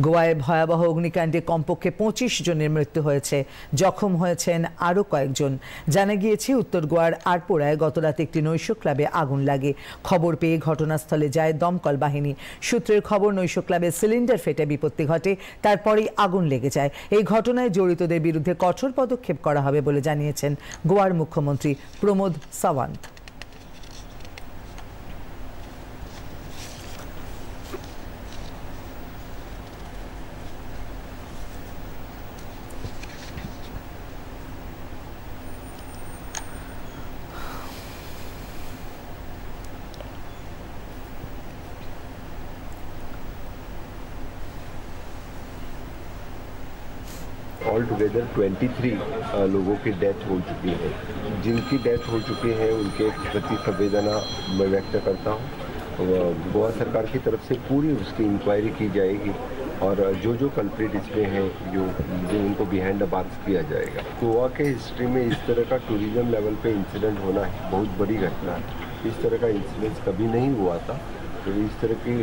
গোয়ায় ভয়াবহ অগ্নিকাণ্ডে কমপক্ষে ২৫ জনের মৃত্যু হয়েছে, জখম হয়েছেন আরও কয়েকজন। জানা গিয়েছে, উত্তর গোয়ার আরপোড়ায় গতরাতে একটি নৈশ ক্লাবে আগুন লাগে। খবর পেয়ে ঘটনাস্থলে যায় দমকল বাহিনী। সূত্রের খবর, নৈশ ক্লাবে সিলিন্ডার ফেটে বিপত্তি ঘটে, তারপরেই আগুন লেগে যায়। এই ঘটনায় জড়িতদের বিরুদ্ধে কঠোর পদক্ষেপ করা হবে বলে জানিয়েছেন গোয়ার মুখ্যমন্ত্রী প্রমোদ সাওয়ান্ত। ऑल टुगेदर 23 लोगों की डेथ हो चुकी है। जिनकी डेथ हो चुकी है उनके प्रति संवेदना मैं व्यक्त करता हूँ। गोवा सरकार की तरफ से पूरी उसकी इंक्वायरी की जाएगी और जो जो कल्प्रिट इसमें हैं जो उनको बिहाइंड द बार्स किया जाएगा। गोवा के हिस्ट्री में इस तरह का टूरिज्म लेवल पे इंसिडेंट होना बहुत बड़ी घटना है। इस तरह का इंसिडेंट कभी नहीं हुआ था। तो इस तरह की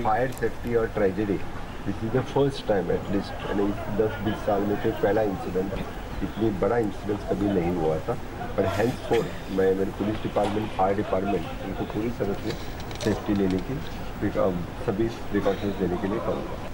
फायर सेफ्टी और tragedy this is the first time at least 10-20 साल में तो पहला इंसिडेंट है। इतनी बड़ा इंसिडेंट कभी नहीं हुआ था। पर हैंड्स फोर्थ मैं मेरे पुलिस डिपार्टमेंट, फायर डिपार्टमेंट इनको पूरी तरह से सेफ्टी लेने की सभी प्रिकॉशंस लेने के लिए कहूँगा।